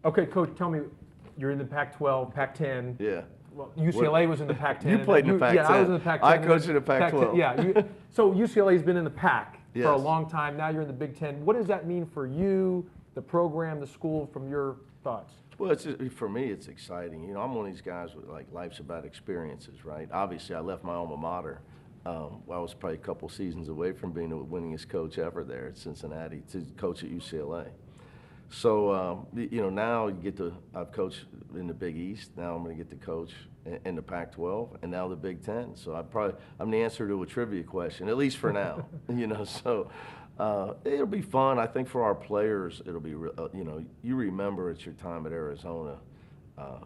Okay, Coach, tell me, you're in the Pac-12, Pac-10. Yeah. Well, UCLA was in the Pac-10. You played in the Pac-10. Yeah, I was in the Pac-10. I coached in the Pac-12. Yeah. So UCLA's been in the Pac for a Yes. long time. Now you're in the Big Ten. What does that mean for you, the program, the school, from your thoughts? Well, for me, it's exciting. You know, I'm one of these guys with like life's about experiences, right? Obviously, I left my alma mater. I was probably a couple seasons away from being the winningest coach ever there at Cincinnati to coach at UCLA. So, you know, now I've coached in the Big East. Now I'm going to get to coach in the Pac-12 and now the Big Ten. So I'm the answer to a trivia question, at least for now, you know. So it'll be fun. I think for our players, it'll be, you know, you remember it's your time at Arizona,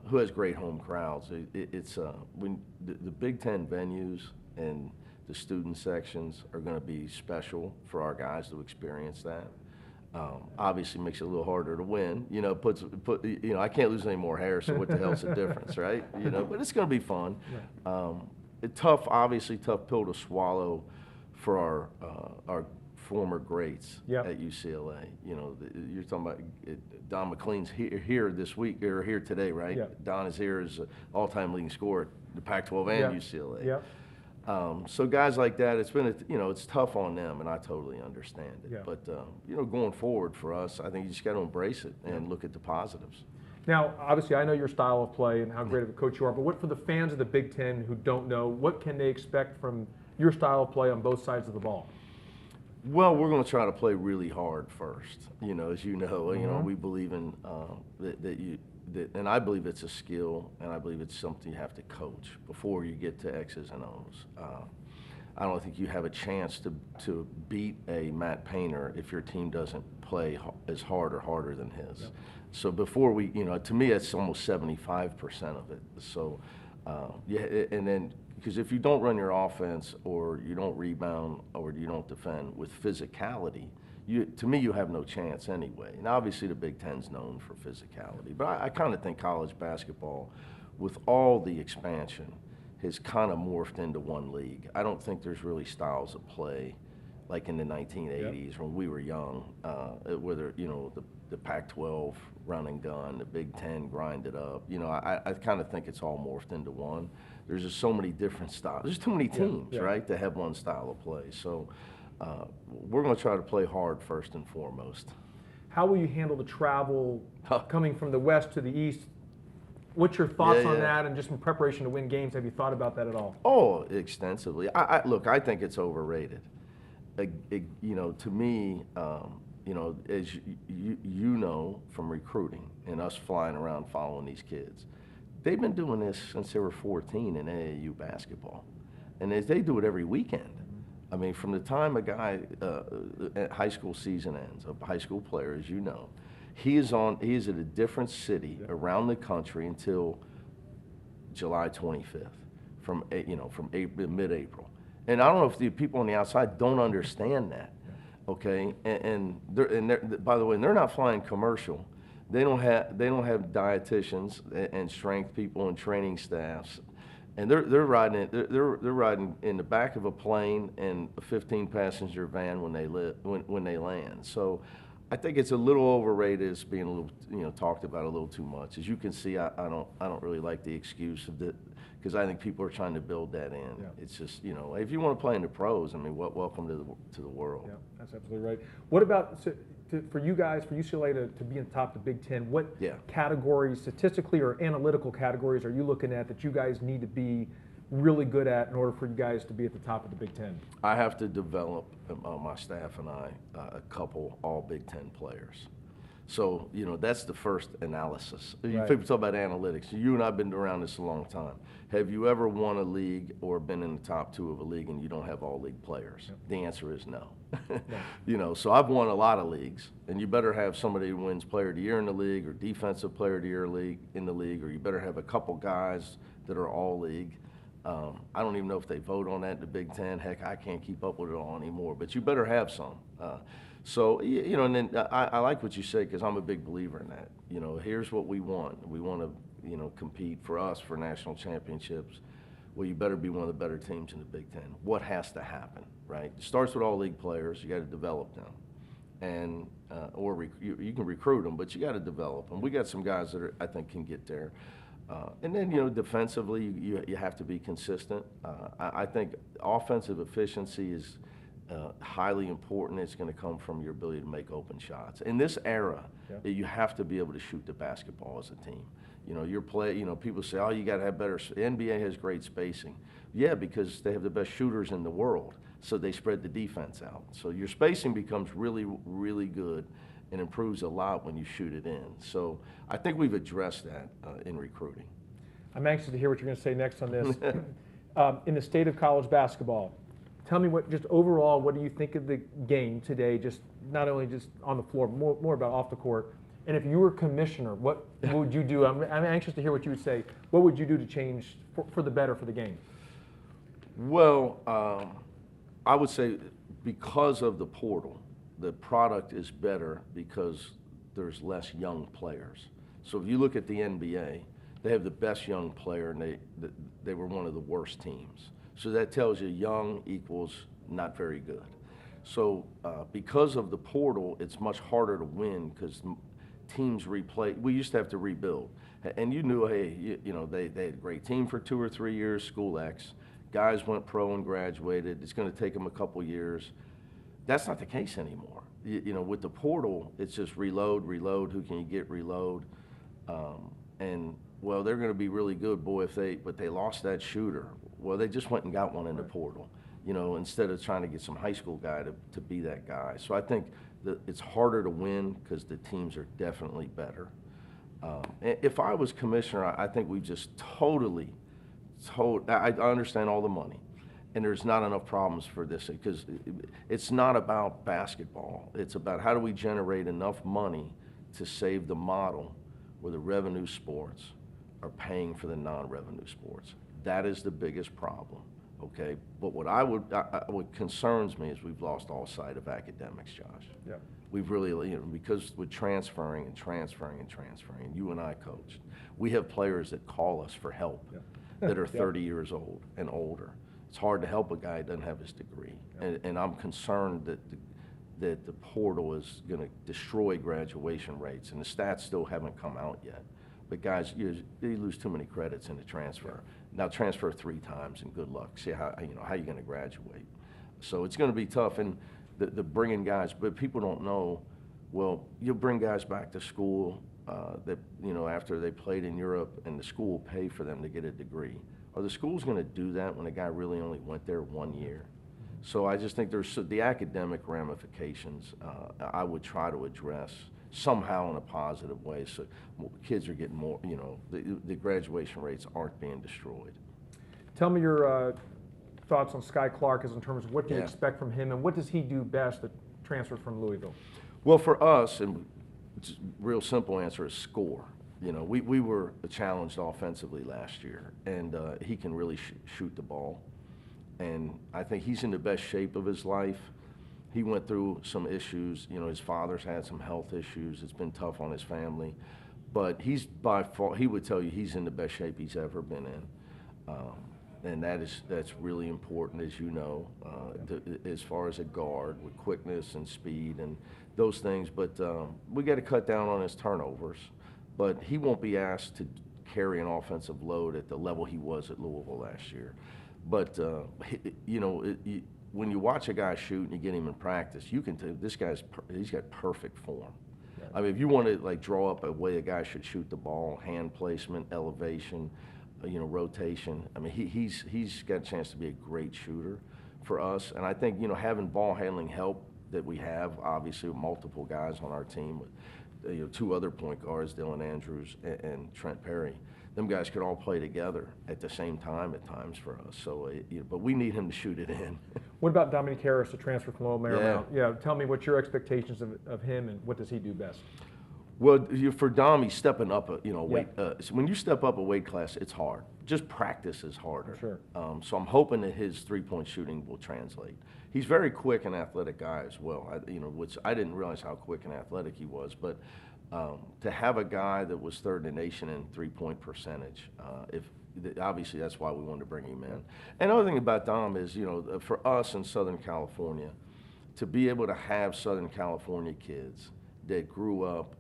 who has great home crowds. It's when the Big Ten venues and the student sections are going to be special for our guys to experience that. Obviously makes it a little harder to win. You know, you know, I can't lose any more hair, so what the hell's the difference, right? You know, but it's going to be fun. Obviously tough pill to swallow for our former greats at UCLA. You know, you're talking about Don McLean's here this week, or here today, right? Yep. Don is here as all-time leading scorer at the Pac-12 and UCLA. Yep. So guys like that, you know, it's tough on them, and I totally understand it. Yeah. But you know, going forward for us, I think you just got to embrace it and look at the positives. Now, obviously, I know your style of play and how great of a coach you are, but what for the fans of the Big Ten who don't know, what can they expect from your style of play on both sides of the ball? Well, we're going to try to play really hard first. You know, as you know, we believe in and I believe it's a skill, and I believe it's something you have to coach before you get to X's and O's. I don't think you have a chance to beat a Matt Painter if your team doesn't play as hard or harder than his. Yep. So before you know, to me, it's almost 75% of it. So, yeah, and then because if you don't run your offense, or you don't rebound, or you don't defend with physicality, to me, you have no chance anyway. And obviously, the Big Ten's known for physicality. But I kind of think college basketball, with all the expansion, has kind of morphed into one league. I don't think there's really styles of play like in the 1980s when we were young, whether, you know, the Pac-12 run and gun, the Big Ten grind it up. You know, I kind of think it's all morphed into one. There's just so many different styles. There's too many teams, right, to have one style of play. So we're going to try to play hard first and foremost. How will you handle the travel coming from the West to the East? What's your thoughts on that, and just in preparation to win games, have you thought about that at all? Oh, extensively. Look, I think it's overrated. You know, to me, you know, as you know from recruiting and us flying around following these kids, they've been doing this since they were 14 in AAU basketball, and they do it every weekend. I mean, from the time a guy high school season ends, a high school player, as you know, he is at a different city around the country until July 25th, from mid-April. And I don't know if the people on the outside don't understand that, okay? And by the way, they're not flying commercial. They don't have dietitians and strength people and training staffs, and they're riding in the back of a plane and a 15-passenger van when they land. So I think it's a little overrated. It's being a little, you know, talked about a little too much. As you can see, I don't really like the excuse of that, because I think people are trying to build that in. Yeah. It's just, you know, if you want to play in the pros, I mean, welcome to the world. Yeah, that's absolutely right. What about for you guys, for UCLA to be in the top of the Big Ten? What categories, statistically or analytical categories, are you looking at that you guys need to be really good at in order for you guys to be at the top of the Big Ten? I have to develop, my staff and I, a couple all Big Ten players. So, you know, that's the first analysis. Right. People talk about analytics. You and I have been around this a long time. Have you ever won a league or been in the top two of a league and you don't have all league players? Yep. The answer is no. You know, so I've won a lot of leagues, and you better have somebody who wins Player of the Year in the league, or Defensive Player of the Year in the league, or you better have a couple guys that are all league. I don't even know if they vote on that in the Big Ten. Heck, I can't keep up with it all anymore, but you better have some. So, you know, and then I like what you say, because I'm a big believer in that. You know, here's what we want. We want to, you know, compete for us for national championships. Well, you better be one of the better teams in the Big Ten. What has to happen, right? It starts with all league players. You got to develop them. And you can recruit them, but you got to develop them. We got some guys that I think can get there. And then, defensively, you have to be consistent. I think offensive efficiency is highly important. It's going to come from your ability to make open shots. In this era, you have to be able to shoot the basketball as a team. People say, oh, you got to have better. The NBA has great spacing. Yeah, because they have the best shooters in the world, so they spread the defense out. So your spacing becomes really, really good and improves a lot when you shoot it in. So I think we've addressed that in recruiting. I'm anxious to hear what you're going to say next on this. In the state of college basketball, tell me just overall, what do you think of the game today, just not only just on the floor, more about off the court? And if you were commissioner, what would you do? I'm anxious to hear what you would say. What would you do to change for the better for the game? Well, I would say because of the portal, the product is better because there's less young players. So if you look at the NBA, they have the best young player, and they were one of the worst teams. So that tells you young equals not very good. So because of the portal, it's much harder to win because teams replay. We used to have to rebuild. And you knew, hey, they had a great team for 2 or 3 years, School X. Guys went pro and graduated. It's going to take them a couple years. That's not the case anymore. With the portal, it's just reload, who can you get, reload. Well, they're going to be really good, boy, but they lost that shooter. Well, they just went and got one in the portal, instead of trying to get some high school guy to be that guy. So I think it's harder to win because the teams are definitely better. If I was commissioner, I think we just I understand all the money, and there's not enough problems for this because it's not about basketball. It's about how do we generate enough money to save the model where the revenue sports are paying for the non-revenue sports. That is the biggest problem, okay? But what concerns me is we've lost all sight of academics, Josh. Yeah. We've really, because with transferring, you and I coached, we have players that call us for help that are 30 years old and older. It's hard to help a guy that doesn't have his degree. And I'm concerned that the portal is going to destroy graduation rates, and the stats still haven't come out yet. But guys, they lose too many credits in the transfer. Now transfer 3 times and good luck. See how you're going to graduate. So it's going to be tough, and the bringing guys. But people don't know. Well, you'll bring guys back to school that after they played in Europe, and the school will pay for them to get a degree. Are the schools going to do that when a guy really only went there 1 year? So I just think there's the academic ramifications I would try to address somehow in a positive way, so kids are getting more, the graduation rates aren't being destroyed. Tell me your thoughts on Sky Clark as in terms of what do you expect from him, and what does he do best that transfers from Louisville? Well, for us, and it's a real simple answer is score. We were challenged offensively last year, and he can really shoot the ball. And I think he's in the best shape of his life. He went through some issues. His father's had some health issues. It's been tough on his family. But he's by far, he would tell you he's in the best shape he's ever been in. And that's really important, as you know, as far as a guard with quickness and speed and those things. But we got to cut down on his turnovers. But he won't be asked to carry an offensive load at the level he was at Louisville last year. But, when you watch a guy shoot and you get him in practice, you can tell he's got perfect form. Yeah. I mean, if you want to draw up a way a guy should shoot the ball, hand placement, elevation, rotation. I mean, he's got a chance to be a great shooter for us. And I think having ball handling help that we have, obviously with multiple guys on our team, with 2 other point guards, Dylan Andrews and Trent Perry. Them guys could all play together at the same time at times for us. So, but we need him to shoot it in. What about Dominic Harris, the transfer from Loyola Marymount? Yeah, tell me what your expectations of him and what does he do best? Well, for Dom, he's stepping up weight. So when you step up a weight class, it's hard. Just practice is harder. Sure. So I'm hoping that his 3-point shooting will translate. He's very quick and athletic guy as well. Which I didn't realize how quick and athletic he was, but. To have a guy that was 3rd in the nation in 3-point percentage, obviously that's why we wanted to bring him in. And the other thing about Dom is, for us in Southern California, to be able to have Southern California kids that grew up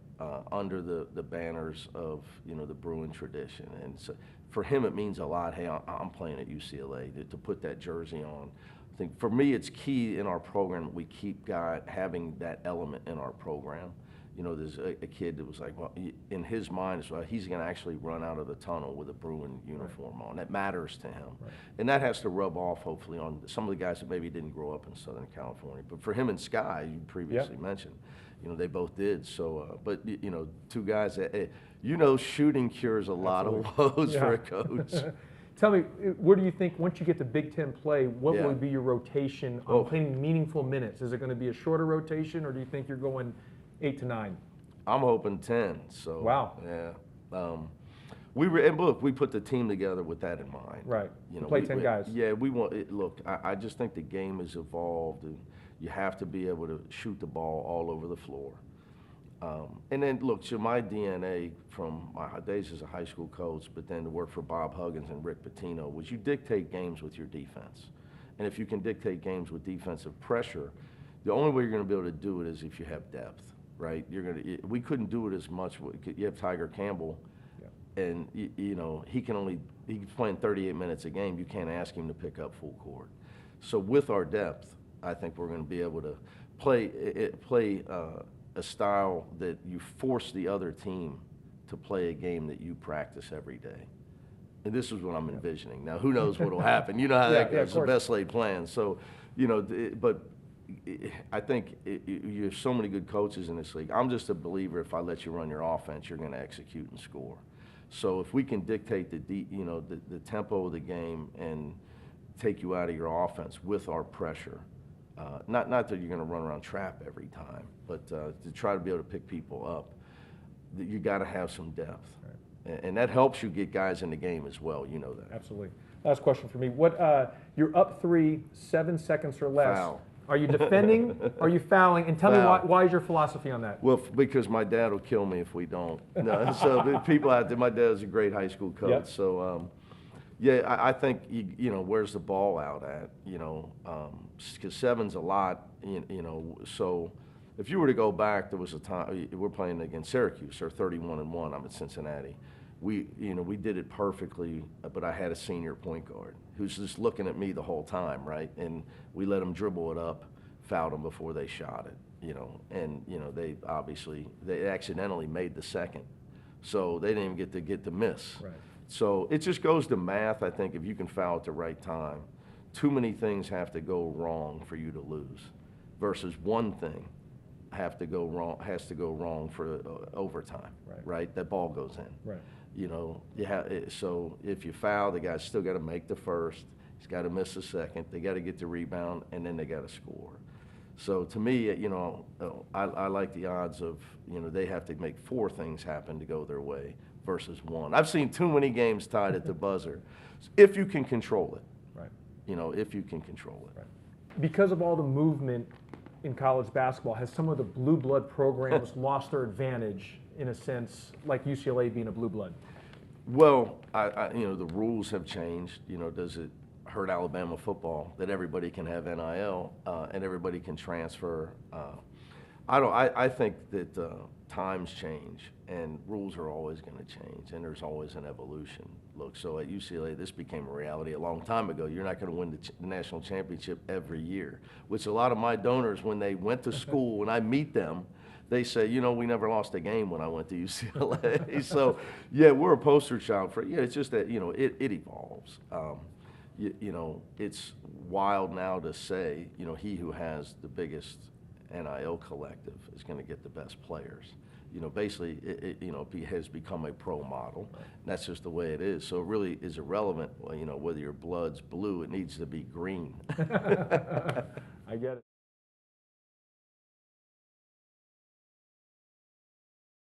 under the banners of, you know, the Bruin tradition. And so for him, it means a lot. Hey, I'm playing at UCLA, to put that jersey on. I think for me, it's key in our program that we keep having that element in our program. You know, there's a kid that was like, well, in his mind, it's like he's going to actually run out of the tunnel with a Bruin uniform on. That matters to him. Right. And that has to rub off, hopefully, on some of the guys that maybe didn't grow up in Southern California. But for him and Sky, you previously mentioned, you know, they both did. So, but, you know, two guys that, you know, shooting cures a lot of woes for a coach. Tell me, where do you think, once you get to Big Ten play, what will be your rotation on playing meaningful minutes? Is it going to be a shorter rotation, or do you think you're going 8 to 9? I'm hoping 10. So wow. Yeah. And look, we put the team together with that in mind. Right. You know, play 10 guys. Yeah, we want it. Look, I just think the game has evolved, and you have to be able to shoot the ball all over the floor. And then, look, so my DNA from my days as a high school coach, but then to work for Bob Huggins and Rick Pitino, was you dictate games with your defense. And if you can dictate games with defensive pressure, the only way you're going to be able to do it is if you have depth, right? We couldn't do it as much. You have Tiger Campbell, and you know he's playing 38 minutes a game. You can't ask him to pick up full court. So with our depth, I think we're going to be able to play a style that you force the other team to play a game that you practice every day. And this is what I'm envisioning. Now, who knows what will happen? You know how that goes. It's the best laid plan. So, you know, but I think you have so many good coaches in this league. I'm just a believer, if I let you run your offense, you're going to execute and score. So if we can dictate the tempo of the game and take you out of your offense with our pressure, not that you're going to run around trap every time, but to try to be able to pick people up, you got to have some depth. Right. And that helps you get guys in the game as well. You know that. Absolutely. Last question for me. You're up 3, 7 seconds or less. Foul. Are you defending? Are you fouling? And tell me why is your philosophy on that? Well, because my dad will kill me if we don't. No, so people out there, my dad was a great high school coach. Yep. So, yeah, I think, you know, where's the ball out at? You know, because 7's a lot, you know. So if you were to go back, there was a time, we're playing against Syracuse, they're 31-1. I'm at Cincinnati. We did it perfectly, but I had a senior point guard who's just looking at me the whole time, right? And we let them dribble it up, fouled them before they shot it, you know. And, you know, they accidentally made the second. So they didn't even get the miss. Right. So it just goes to math. I think if you can foul at the right time, too many things have to go wrong for you to lose, versus one thing has to go wrong for overtime. Right? That ball goes in. Right. You know, so if you foul, the guy's still got to make the first. He's got to miss the second. They got to get the rebound, and then they got to score. So to me, you know, I like the odds of, you know, they have to make 4 things happen to go their way versus 1. I've seen too many games tied at the buzzer. If you can control it, right? You know, if you can control it. Right. Because of all the movement in college basketball, has some of the blue blood programs lost their advantage in a sense, like UCLA being a blue blood? Well, you know, the rules have changed. You know, does it hurt Alabama football that everybody can have NIL and everybody can transfer? I think that times change and rules are always going to change, and there's always an evolution. Look, so at UCLA, this became a reality a long time ago. You're not going to win the national championship every year, which a lot of my donors, when they went to school, when I meet them, they say, you know, we never lost a game when I went to UCLA. So, yeah, we're a poster child for, it's just that, you know, it evolves. You know, it's wild now to say, you know, he who has the biggest NIL collective is going to get the best players. You know, basically, you know, he has become a pro model. Right. That's just the way it is. So it really is irrelevant, you know, whether your blood's blue, it needs to be green. I get it.